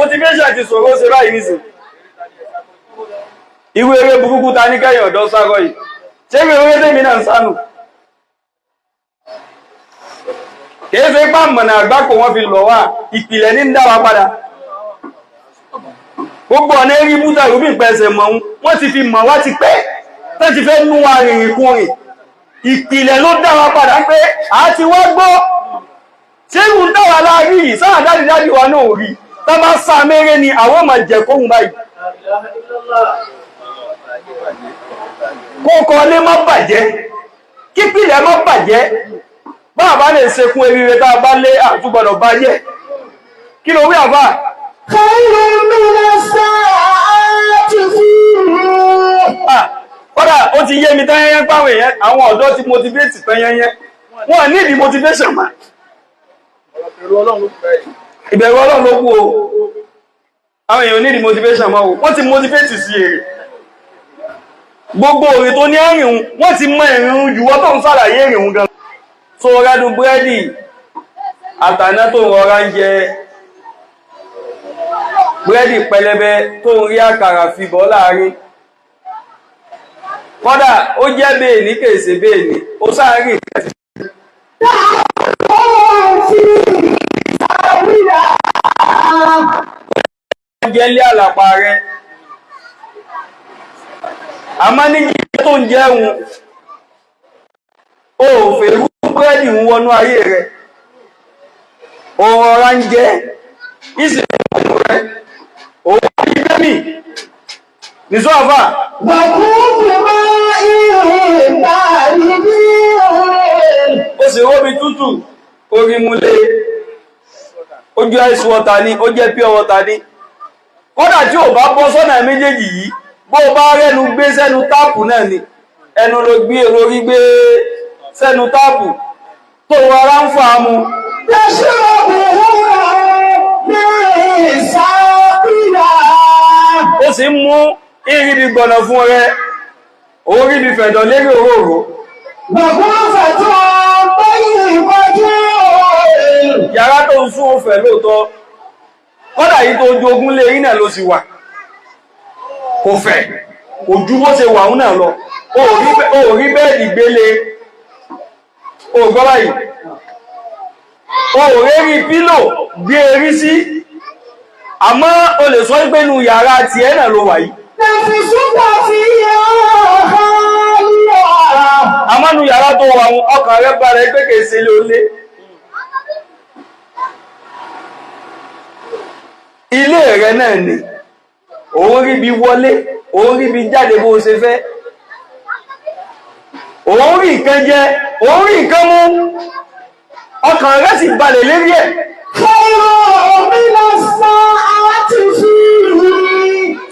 motivation ti sọ̀rọ̀ ṣe báyìí nísìn ìwé eré burúkú ta ní kẹ́yìn ọ̀dọ́ sáró yìí ṣé ìwé eré tèmi náà ń sánù kìí ṣe pá mọ̀nà àgbákò wọn fi lọ wá ìpìlẹ̀ ní ń dá wa padà gbogbo ọ̀nà eré búta rúbí pẹ̀sẹ̀ mọ̀ wọ́n ti fi mọ̀ wá ti pẹ́ tó ti fẹ́ nú wa rìnrìn kún rìn ìpìlẹ̀ ló dá wa padà pé a ti wá gbọ́ ṣé ìrùn dáwà láàrí yìí sáà dájúdájú wa náà rí tá bá sá mẹ́rẹ́ ni àwọn ọmọ jẹ̀kóhùn báyìí kókọ lé má bàjẹ́ kípìlẹ̀ má bàjẹ́ bá bá lè sekún eré tá bá lé àtúgbọ̀dọ̀ bá jẹ́ kí ló wí àbá kódà ó ti yé mi tányẹnyẹn páwọn èèyàn àwọn ọ̀dọ́ ti motivate tányẹnyẹn wọ́n ní ìdí motivation ma ìbẹ̀rù Ọlọ́run ló kú o àwọn èèyàn ní ìdí motivation ma o wọ́n ti motivate sí èrè gbogbo òrè tó ní ẹ̀rìn wọ́n ti mọ ìrìn jùwọ́ tó ń sàlàyé ìrìn gan tó rádùn búrẹ́dì àtàná tó rọra ń jẹ búrẹ́dì pẹlẹbẹ tó ń rí àkàrà fìbọ́ láàrin kọ́dà ó jẹ́ bẹ́ẹ̀ ní kèsè bẹ́ẹ̀ ni ó sáàrí ìkẹsì jẹ́ lé àlàpà rẹ̀ a má ní jíjẹ́ tó ń jẹun ó fèrú búrẹ́dì ń wọnú ayé rẹ̀ òun ọ̀rá ń jẹ́ ìsìnkú rẹ̀ òun ìgbẹ́mì nìsọ́ àfà ó sì róbi tútù orí múlé ojú ice water ní ó jẹ́ pure water ní kódà tí ò bá bọ́ sọ́nà méjèèjì yìí bó bá rẹ́nu gbé sẹ́nu táàpù náà ni ẹnu ló gbé lórí gbé sẹ́nu táàpù tó rọra ń fà á mu ó sì ń mú ìrìbì gbọ̀nà fún rẹ orí bí fẹ̀dọ̀ lérí òróró yàrá tó ń sún òfẹ̀ lóòtọ́ kọ́dà yìí tó jogún lé yìí náà ló sì wà kò fẹ̀ kò jú bó ṣe wà ń náà lọ ó rí bẹ́ẹ̀dì gbélé ó gbọ́ báyìí ó rí pílò gbé erí sí àmọ́ o lè sọ pé nínú yàrá tiẹ̀ náà ló wà yìí àmọ́ nínú yàrá tó wà ọkàn rẹ̀ bá rẹ̀ pé kèsè ló lé ilé rẹ̀ náà ni òun rí bí wọlé òun rí bí jáde bó ṣe fẹ́ òun rí nǹkan jẹ òun rí nǹkan mú ọkàn rẹ̀ sì balẹ̀ lérí ẹ̀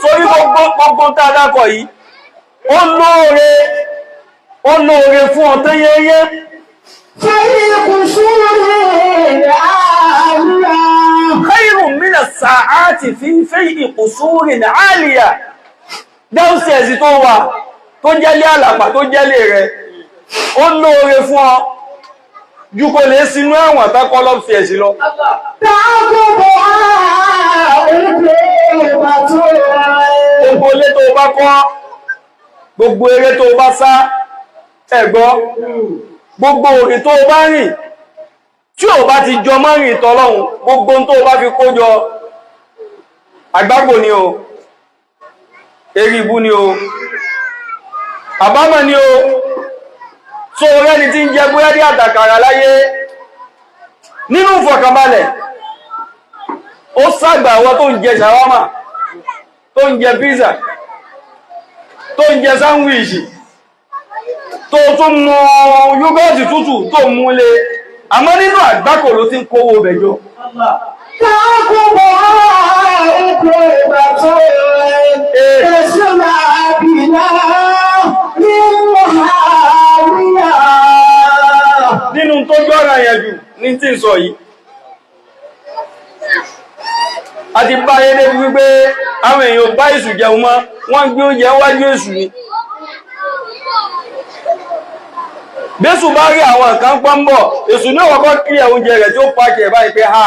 sórí gbogbo tá a dákọ̀ yìí ó lóore fún ọ̀tọ́ yẹ́yẹ́ khayrun min as-sa'ati fi fay'i qusurin 'aliya dáúsẹ̀sì tó wà tó jẹ́lé àlàpà tó jẹ́lé rẹ̀ ó lóore fún ọ jù kò lè sínú ẹ̀wọ̀n tákọ́ lọ́pì ẹ̀sì lọ gbogbo ilé tó bá kọ́ gbogbo eré tó bá sá ẹ̀gbọ́ gbogbo òrì tó bá rìn tí ò bá ti jọ mọ́ rìn tọ́lọ́hun gbogbo tó bá fi kójọ àgbákò ni o eré ibú ni o àbámọ̀ ni o tó rẹ́ni tí ń jẹ búrẹ́dì àtàkàrà láyé nínú ìfọ̀kànbalẹ̀ ó sàgbà àwọn tó ń jẹ ṣàwámà tó ń jẹ pizza tó ń jẹ sáńwìṣì tó tún mú yúgọ́ọ̀tì tútù tó mú lé àmọ́ nínú àgbákò ló ti ń kówó bẹ̀jọ nínú tó jọ́ra yẹn jù ní tí ń sọ yìí a ti bá yé débi wípé àwọn èèyàn bá èṣù jẹun mọ́ wọ́n gbé oúnjẹ wájú èṣù ni bẹ́sù bá rí àwọn nǹkan pọ́ ń bọ̀ èṣù ní ọ̀kọ́ kí oúnjẹ rẹ̀ tí ó pàkì ẹ̀ báyìí pé ha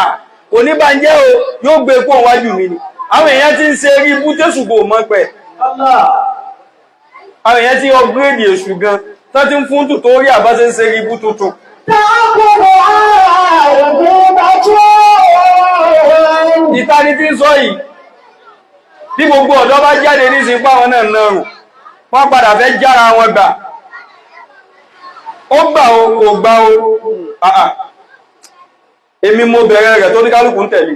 kò oníbànjẹ́ o yóò gbé kó wájú mi ni àwọn èèyàn ti ń ṣe rí ibú tẹ́sù kò mọ́ pẹ̀ àwọn èèyàn ti upgrade èṣù gan tó ti ń fún tutorial àbá ṣe ń ṣe rí ibú tuntun ìtani tí ń sọ yìí bí gbogbo ọ̀dọ́ bá jáde ní ìsìnkú àwọn náà náà rùn wọ́n padà fẹ́ jára wọn gbà ó gbà o kò gbà o èmi mo bẹ̀rẹ̀ rẹ̀ tó ní kálùkù ń tẹ̀lé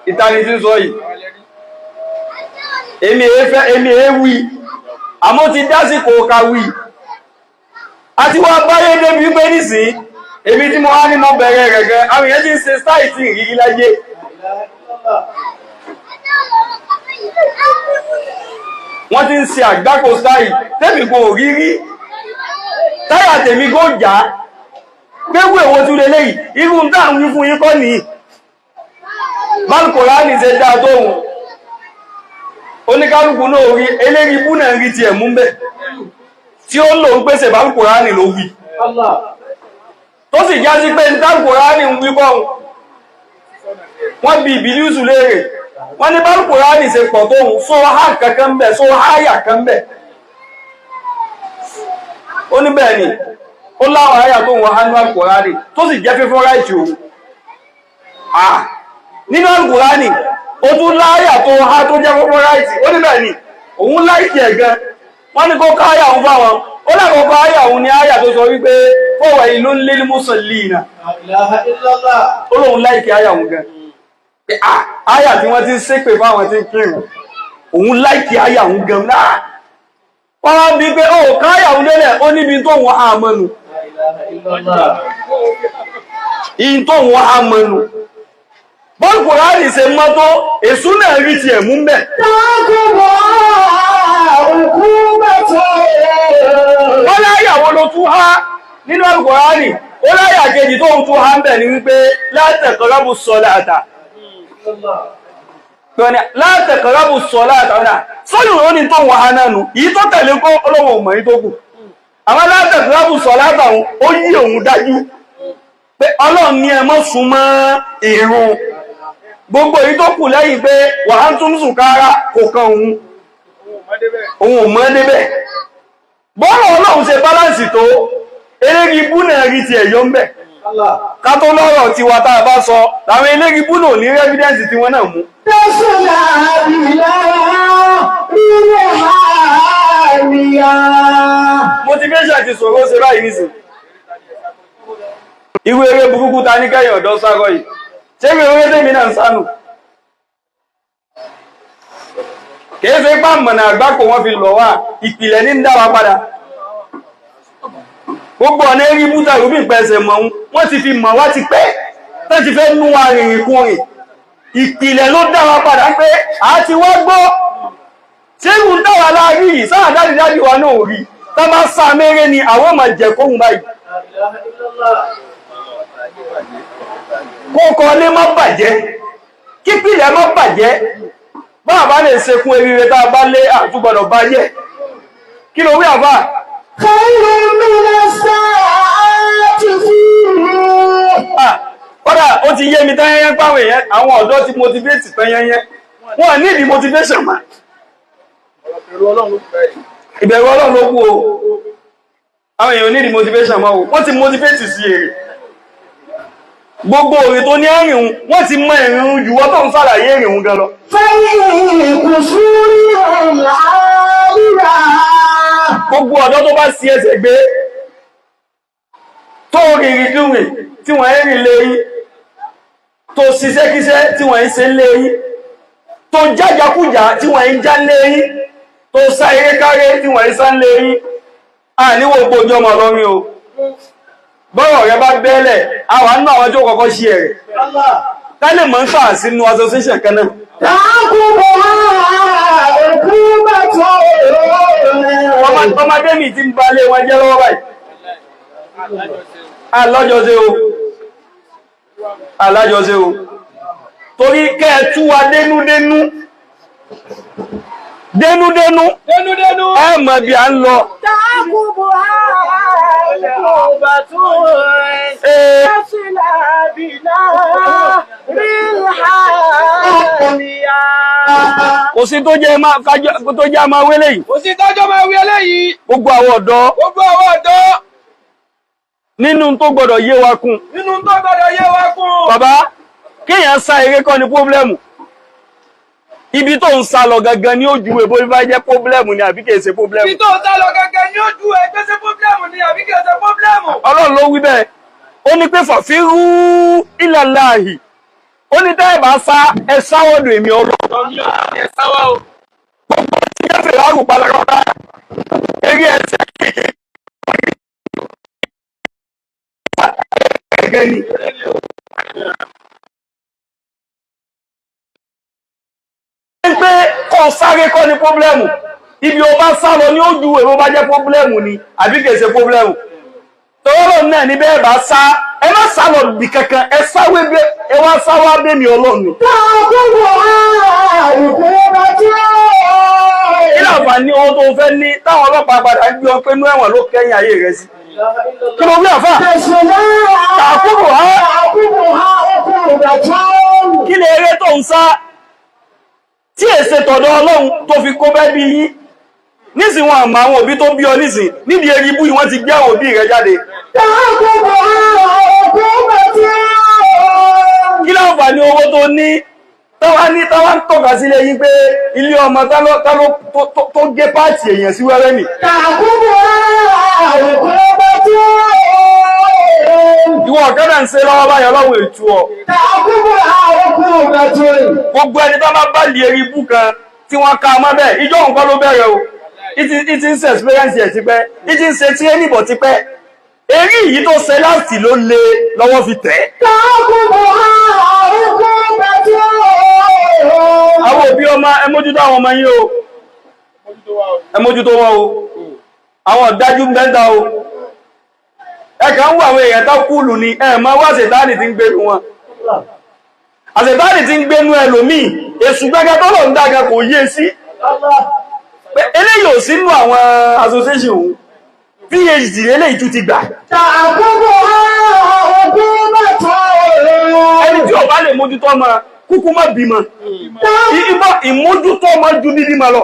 ìtani tí ń sọ yìí èmi èéwì àmọ́ ti dásìkò kàwì àti wọ́n báyé débi pé nìsín èmi tí mo wá ní mo bẹ̀rẹ̀ rẹ̀ gẹ́ àwọn èèyàn ti ń ṣe sáìtì ìrírí láyé wọ́n ti ń ṣe àgbákò sáì tẹ́mi kò rí rí táyà tèmi kò já gbégbé èwo tún lélẹ́yìí irú ń tà ń wí fún yín kọ́ nìyí Al-Kùránì ṣe dáa tóhun oníkálùkù náà rí eléri ibú náà rí ti ẹ̀mú bẹ́ tí ó lò ń pèsè Al-Kùránì ló wí tó sì já sí pé ní Al-Kùránì ń wí bọ́hun wọ́n bí Ìbílísù léèrè wọ́n ní Al-Kùránì ṣe pọ̀ tóhun só há kankan bẹ̀ só háyà kan bẹ̀ ó ní bẹ́ẹ̀ ni ó láwọn háyà tóhun hánú Al-Kùránì tó sì jẹ́ fífọ́ ráìtì òun nínú Al-Kùránì ó tún láyà tó há tó jẹ́ fífọ́ ráìtì ó ní bẹ́ẹ̀ ni òun láìkì ẹ̀gán wọ́n ní kó káyà òun fáwọn ó lákọ̀ọ́kọ́ háyà òun ni háyà tó sọ wípé fọ́wọ̀ ìlú lil musallina ó lóun láìkì háyà òun gan háyà tí wọ́n ti ń ṣépè fáwọn tí ń kírun òun láìkì háyà òun gan náà wọ́n wá bí pé ó káyà òun délẹ̀ ó níbi tó wọ́n á mọ́nu ìyìn tó wọ́n á mọ́nu Al-Kùránì ṣe mọ́tò èṣù náà rí ti ẹ̀mú mẹ́ wọ́n láyàwó ló tún há nínú Al-Kùránì ó láyà kejì tó ń tún há ń bẹ̀ ní wípé la taqrabu salata la taqrabu salata sọ́yìn òun ni tó wà á náà nù yìí tó tẹ̀lé kó ọlọ́wọ̀ ọmọ yìí tó kù àwọn la taqrabu salata ó yí òun dájú pé Ọlọ́run ní ẹ má súnmọ́ ìrun gbogbo èyí tó kù lẹ́yìn pé wà á tún sùkára kò kan òun ò mọ́ débẹ̀ bọ́rọ̀ Ọlọ́run ṣe báláǹsì tó eléri ibú náà rí ti ẹ̀yọ́ ń bẹ̀ ká tó lọ́rọ̀ tí wa tá a bá sọ láwọn eléri ibú náà ní rẹ́fídẹ́ǹsì tí wọ́n náà mú motivation ti sọ̀rọ̀ ṣe báyìí nísìn ìwé eré burúkú ta ní kẹ́yìn ọ̀dọ́ sáró yìí ṣé ìwé eré tèmi náà ń sánù kìí ṣe pá mọ̀nà àgbákò wọ́n fi lọ wá ìpìlẹ̀ ní ń dá wa padà gbogbo ọ̀nà eré búta ìrúbí ìpẹsẹ̀ mọ̀ wọ́n ti fi mọ̀ wá ti pẹ́ tẹ́ ti fẹ́ nú wa rìnrìn kún rìn ìpìlẹ̀ ló dá wa padà pé a ti wá gbọ́ ṣé ìwù ń dáwà láàrí yìí sáà dájú wa náà rí tá bá sá mẹ́rẹ́ ni àwọn ọmọ jẹ kóhun báyìí kókọ lé má bàjẹ́ kípìlẹ̀ má bàjẹ́ báà bá lè sekún eré tá a bá lé àtúgbọ̀dọ̀ bá yẹ kí ló wí àbá kọ́dà ó ti yé mi tẹ́yẹnyẹ́ páwọn èèyàn àwọn ọ̀dọ́ ti motivate tẹ́yẹnyẹ́ wọ́n ní ìdí motivation ma ìbẹ̀rù Ọlọ́run ló kú o àwọn èèyàn ní ìdí motivation ma o wọ́n ti motivate sí èrè gbogbo òrìn tó ní ẹ̀rìn wọ́n ti mọ ẹ̀rìn jù wọ́n tó ń sàlàyé ẹ̀rìn gan lọ gbogbo ọ̀dọ́ tó bá sí ẹsẹ̀ gbé tó rìnrìn kírìn tí wọ́n ń rìn léyìn tó ṣiṣẹ́kíṣẹ́ tí wọ́n ń ṣe léyìn tó jájakújà tí wọ́n ń já léyìn tó sá eré káré tí wọ́n ń sá léyìn àníwò gbójú ọmọ lọ́rin o bọ́rọ̀ rẹ bá bẹ́ẹ̀lẹ̀ àwọn náà àwọn tó kọ́kọ́ sí ẹ̀rẹ̀ tẹ́lẹ̀ mọ́ ń fà sínú association kan náà ọmọdé mi ti ń balẹ̀ wọn jẹ́ lọ́wọ́ báyìí alájọ́sẹ́ o torí kẹ́ẹ̀tú wa dénúdénú ẹ mọ̀ bí a ń lọ kò sí tó jẹ́ máa wé léyìí. kò sí tọ́jọ́ máa wí eléyìí. gbogbo àwọn ọ̀dọ́ nínú tó gbọ́dọ̀ yé wa kún. Bàbá kéèyàn sá eré kọ́ ni pọ́blẹ́mù. Ibi tó ń sá lọ gangan ní ojú èbó bá jẹ́ pọ́blẹ́mù ni àbí kìí ṣe pọ́blẹ́mù. Ibi tó ń sá lọ gangan ní ojú ẹgbẹ́ ṣe pọ́blẹ́mù ni àbí kìí ṣe pọ́blẹ́mù. Ọlọ́run ló wí bẹ́ẹ̀. Ó ní pé fàfírú ìlàláhì. Ó ní tẹ́ ẹ bá sá ẹ sáwọ́dọ̀ èmi Ọlọ́run. Ẹ sáwá o. Gbogbo tí ẹ fẹ́ láàrú pálákọ́lá. Eré ẹsẹ̀ gẹ́gẹ́ ni. Pé kọ́ sáré kọ́ ni pọ́blẹ́mù. Ibi o bá sá lọ ní ojú èrò bá jẹ́ pọ́blẹ́mù ni àbí kìí ṣe pọ́blẹ́mù. Tọ́lọ́ náà ní bẹ́ẹ̀ bá sá ẹ má sá lọ bì kankan ẹ sáwé bẹ́ ẹ wá sáwá bẹ́ mi Ọlọ́run. Kí láǹfààní owó tó fẹ́ ní táwọn ọlọ́pàá padà ń gbé ọ pé inú ẹ̀wọ̀n ló kẹ́yìn ayé rẹ̀ sí. Kí ló wí àfà? Tàkùbù ha. Kí ni eré tó ń sá tí èsè tọ̀dọ̀ Ọlọ́run tó fi kó bẹ́ bí yín? Nísìn wọn àmà àwọn òbí tó bí ọ nísìn nídìí eri bú wọ́n ti gbé àwọn òbí rẹ̀ jáde. Kí láǹfààní owó tó ní táwa ń tọ́ka sílé yín pé ilé ọmọ tó gé páàtì èèyàn sí wẹ́rẹ́ nì. Ìwọ ọ̀kẹ́dà ń ṣe lọ́wọ́ báyọ̀ lọ́wọ́ ètò ọ̀. Gbogbo ẹni tó bá bá lè rí bú kan tí wọ́n ká ọmọ bẹ́ẹ̀ ìjọ nǹkan ló bẹ̀rẹ̀ o. Ìtì ń ṣe experience ẹ̀ ti pẹ́, ìtì ń ṣe tí ẹnìbọ̀ ti pẹ́. Èrí yìí tó ṣe láti ló lé lọ́wọ́ fi tẹ̀. Àwọn òbí ọmọ ẹ mójútó àwọn ọmọ yín o. Ẹ mójútó wọn o. Àwọn ọ̀dájú mẹ́ta o. Ẹ̀kà ń wà àwọn èèyàn tó kúlù ni ẹ̀mọ́ wá ṣètáàdì tí ń gbénu wọn. Àṣètáàdì tí ń gbénu ẹlòmíì, èṣù gbẹ́gẹ́ tó lọ ń dága kò yé sí. Eléyìí ò sínú àwọn association òun. PhD eléyìí tún ti gbà. Ẹni tí ò bá lè mójútó ọmọ kúkú má bímọ. Ìmójútó ọmọ ju bíbí ma lọ.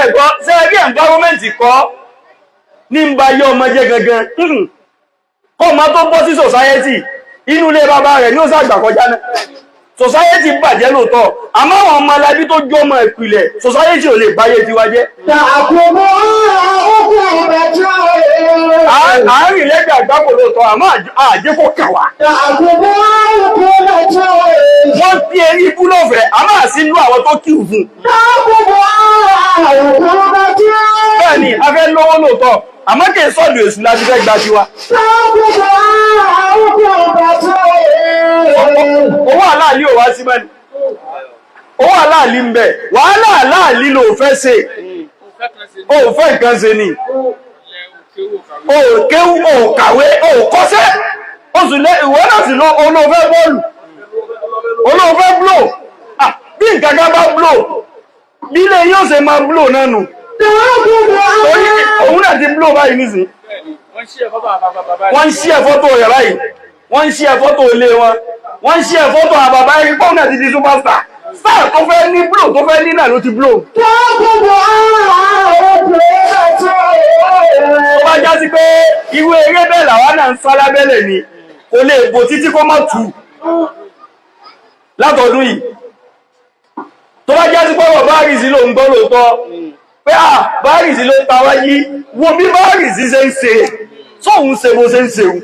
Ẹ̀gbọ́n ṣe rí environment kọ́ ní ń ba yé ọmọ jẹ́ gangan. Kọ́ ọmọ tó bọ́ sí society inú ilé bàbá rẹ̀ ní ó sàgbà kọjá náà. Society bàjẹ́ lóòótọ́ àmọ́ àwọn ọmọ alábí tó jọ ọmọ ìpìlẹ̀ society ò lè báyé tiwa jẹ́. Àárín lẹ́gbẹ̀ẹ́ àgbákò lóòótọ́ àmọ́ àjẹ́ kò kàwá. Wọ́n tí erí ibú lọ́fẹ̀ẹ́ àmọ́ àsínú àwọn tó kí fún. Bẹ́ẹ̀ni a fẹ́ lówó lóòótọ́ àmọ́ kìí sọ́dọ̀ èṣù láti fẹ́ gba tiwa. Owó àláàlí ò wá sí mẹ́ni. Owó àláàlí ń bẹ. Wàhálà àláàlí ló fẹ́ ṣe. Ó fẹ́ nǹkan ṣe ni. Ó kéwú, ó kàwé, ó kọ́ṣẹ́. Ó sì lé ìwé náà sì lọ olóòfẹ́ bọ́ọ̀lù. Olóòfẹ́ blò. Bí nǹkan kan bá blò, bí ilé yóò ṣe máa blò náà nù. Òun náà ti blò báyìí nísìn. Wọ́n ń ṣí ẹ̀fọ́tò rẹ̀ báyìí. Wọ́n ń ṣí ẹ̀fọ́tò ilé wọn. Wọ́n ń ṣí ẹ̀fọ́tò àbàbá ẹ̀rí pọ́ùn náà ti di superstar. Star tó fẹ́ ní blò tó fẹ́ ní náà ló ti blò. Ó bá já sí pé irú eré bẹ́ẹ̀ làwa náà ń sá lábẹ́lẹ̀ ni. Kò lè bò títí kó má tù. Látọdún yìí. Tó bá já sí pé ọ̀rọ̀ Bárìsì ló ń gbọ́ lóòótọ́. Pé Bárìsì ló ta wá yí. Wo bí Bárìsì ṣe ń ṣe. Sóhun ṣe bó ṣe ń ṣeun.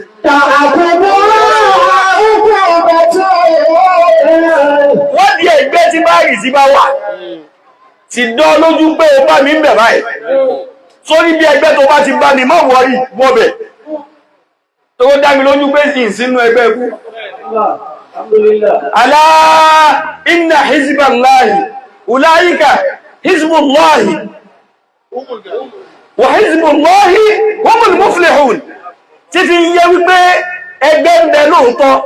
Wọ́n di ẹgbẹ́ tí Bárìsì bá wà. Ti dán lójú pé o bá mi ń bẹ̀ báyìí. Sórí bí ẹgbẹ́ tó bá ti bá mi má wọ́rí wọ́bẹ̀. Tó dá mi lójú pé sì sínú ẹgbẹ́ ikú. Alá inna hizballahi ulaika hizbullahi wa hizbullahi humul muflihun. Títí yẹ wípé ẹgbẹ́ ń bẹ lóòótọ́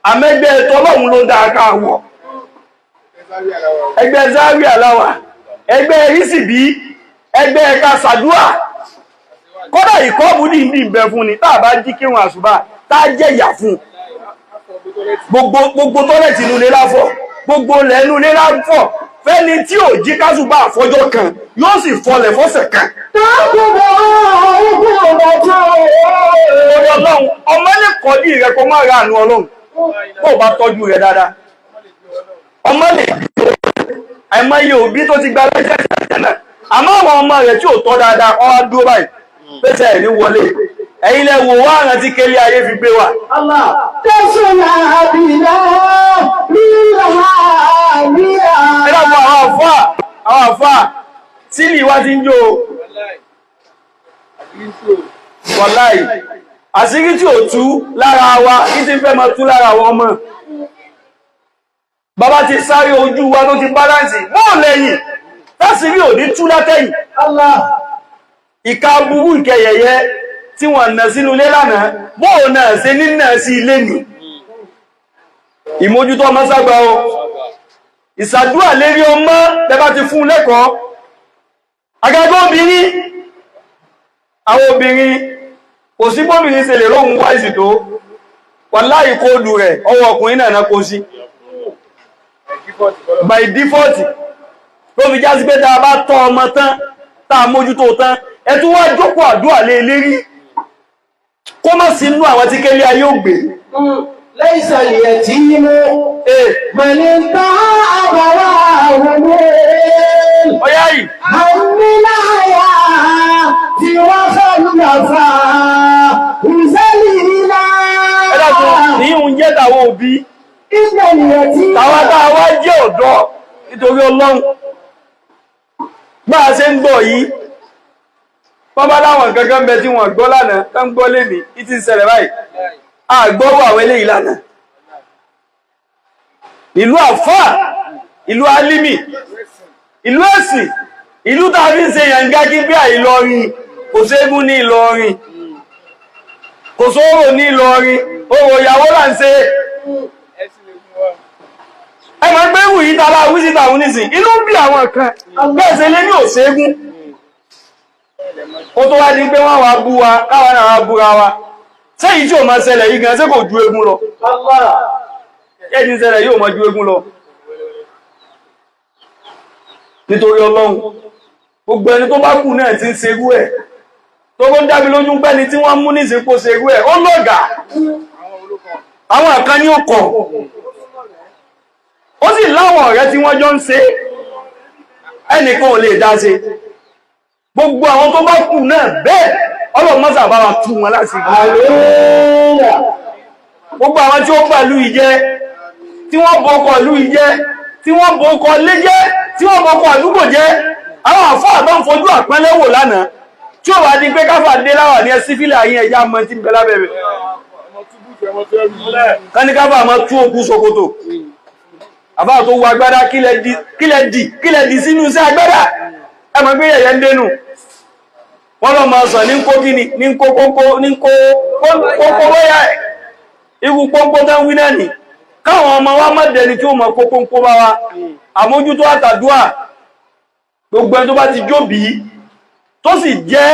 àmẹ́gbẹ́ tọ́lọ́hun ló dáa ká wọ̀. Ẹgbẹ́ Zaria láwà, ẹgbẹ́ Ìsìbí, ẹgbẹ́ ẹ̀ka Sàdúà, kódà ìkọ́bù ní ìdí ìbẹ̀ fún ni táà bá jí kírun àṣùbà tá jẹ́ ìyà fún gbogbo tọ́lẹ̀tì inú ilé láfọ̀ gbogbo ilẹ̀ inú ilé láfọ̀ fẹ́ni tí ò jí kásùbà àfọjọ́ kan yóò sì fọlẹ̀ fọ́sẹ̀ kan ọmọ lè kọ́ ní ìrẹ́ kó má ra àánú ọlọ́run kó bá tọ́jú rẹ̀ dáadáa ọmọ lè àìmọye òbí tó ti gba lẹ́sẹ̀ ìjẹ̀nà àmọ́ àwọn ọmọ rẹ̀ tí ò tọ́ dáadáa ọwá dúró báyìí pẹ́sẹ̀ ẹ̀rí wọlé ẹ̀yin lẹ wò wá àrùn tí kélé ayé fi gbé wa. ẹ̀dàpọ̀ àwọn àfáà sílì wá ti ń jó wàláì àṣírí tí ò tú lára wa kí ti fẹ́ máa tú lára àwọn ọmọ bàbá ti sáré ojú wa tó ti báláǹsì mọ́ lẹ́yìn tásírí ò ní tú látẹ̀yìn ìka burú ìkẹyẹyẹ tí wọ́n nà sínú ilé lánàá bóò náà ṣe nínà sí ilé nì ìmójútó ọmọ ságbà o ìsàdúrà lérí ọmọ tẹbá ti fún lẹ́kọ̀ọ́ agagọ́ obìnrin àwọn obìnrin kò sí bóbìnrin ṣe lè lóhun wá ìsìtò wàláhì kóòdù rẹ̀ ọwọ́ ọkùnrin náà kó sí by default tó fi já sí pé tá a bá tọ́ ọmọ tán tá a mójútó tán ẹtú wá jókòó àdúrà lé lérí kó má sí inú àwọn tí kélé ayé ò gbé lẹ́ìsà lè tí mú mẹ́lẹ̀ tá àbáwá àwọn ọyá yìí àmìláyà tí wọ́n fẹ́lúgbàfà ìzẹ́lìlá ẹ̀dàkùn ní oúnjẹ tàwọn òbí ìgbẹ̀lẹ̀ tí tàwọn táwa jẹ́ ọ̀dọ́ nítorí ọlọ́run bá a ṣe ń gbọ́ yìí bọ́bá láwọn gangan bẹ tí wọ́n gbọ́ lánàá tán gbọ́ lè ní ìtí ń ṣẹlẹ̀ báyìí àgbọ́wọ́ àwọn eléyìí lánàá ìlú àfáà ìlú alímì ìlú ẹ̀sìn ìlú tàbí ń ṣe yànga kí bí àìlọrin kò ségún ní Ìlọrin kò sóòrò ní Ìlọrin orò ìyàwó là ń ṣe ẹmọ gbé wù yí tàbá wíṣítà òun nìsìn inú bí àwọn kan bẹ́ẹ̀sẹ̀ lé ní òṣègún ó tó wá di pé wọ́n wá bú wa káwọn náà wá búra wa sẹ́yìn tí ò máa ṣẹlẹ̀ yìí gan ṣé kò ju egun lọ ẹni ṣẹlẹ̀ yóò máa ju egun lọ nítorí Ọlọ́run gbogbo ẹni tó bá kù náà ti ń ṣerú ẹ̀ tó kó ń dábí lójú pẹ́ni tí wọ́n mú nísìnkú ṣerú ẹ̀ ó lọ́gà àwọn kan ní ó kọ̀ ó sì láwọn ọ̀rẹ́ tí wọ́n jọ ń ṣe ẹnìkan ò lè dá ṣe gbogbo àwọn tó bá kù náà bẹ́ẹ̀ Ọlọ́run mọ́sà bá wa tú wọn láti gbogbo àwọn tí ó pẹ̀lú ìjẹ́ tí wọ́n bọ́kọ̀ ìlú ìjẹ́ tí wọ́n bọ́kọ̀ lé jẹ́ tí wọ́n bọ́kọ̀ àdúgbò jẹ́ àwọn àfáà tó ń fojú àpẹẹlẹ wò lánàá tí ó wà ní pé káfà dé láwà ní ẹsífílẹ̀ ayé ẹja mọ́ tí ń bẹ lábẹ́bẹ̀ káníkáfà mọ́ tú òkú ṣòkòtò àfáà tó wọ agbádá kílẹ̀ dì sínú sí agbádá ẹmọ gbé yẹ̀yẹ́ ń dénú wọ́n lọ máa sọ ní kó kíni ní kó bóyá ẹ̀ ikú pọ́npọ́ tán wí náà nì káwọn ọmọ wa má dẹni tí ó mọ̀ kókó bá wa àmójútó àtàdúà gbogbo ẹni tó bá ti jóbi tó sì jẹ́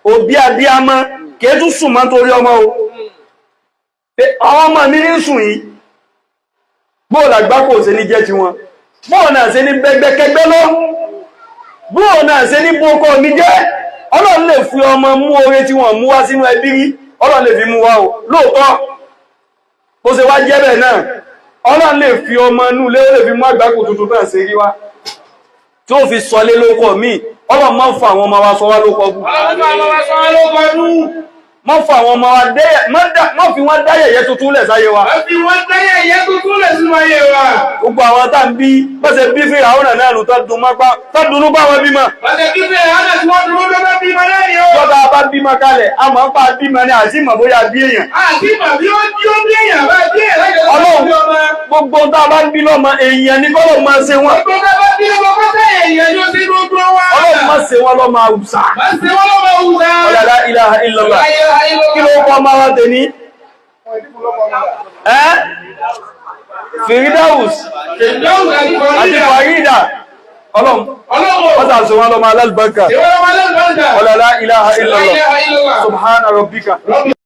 òbí abíamọ kìí tún sùn mọ́ torí ọmọ o àwọn ọmọ mi ní sùn yìí bóòlù àgbákò ṣe ní jẹ́ ti wọn bóòlù náà ṣe ní bẹ́gbẹ́kẹgbẹ́ lọ bóòlù náà ṣe ní bókọ mi jẹ́ Ọlọ́run lè fi ọmọ mú oore tí wọ́n mú wá sínú ẹbí rí Ọlọ́run lè fi mú wá o lóòótọ́ bó ṣe wá jẹ́ bẹ́ẹ̀ náà Ọlọ́run lè fi ọmọ inú ilé ó lè fi mú àgbákò tuntun náà ṣe rí wá tí ó fi sọlé lókọ míì Ọlọ́run má fún àwọn ọmọ wa sọ wá lókọ bú má fún àwọn ọmọ wa má fi wọ́n dáyẹ̀yẹ́ tuntun lẹ̀ sáyé wa gbogbo àwọn tá ń bí bọ́sẹ̀ bí fèrè àwọn náà nù tó dunú bá wọn bímọ jọba bá bímọ kalẹ̀ a máa ń pa bímọ ní àti ìmọ̀ bóyá bí èèyàn Ọlọ́run gbogbo tá a bá ń bí lọ́mọ èèyàn ní kọ́lọ̀ máa ṣe wọ́n Ọlọ́run máa ṣe wọ́n lọ́mọ àwùsà ọ̀làlá ilaha illallah kí ló kọ́ máa wá tẹ̀ ní Firidaus àti Farida ọlọ́run wọ́n tà sọ wọn lọ́mọ alálùbáríkà ìwọ́n ọmọ alẹ́ ìbáńdà wala la ilaha illallah ilaha illallah subhana rabbika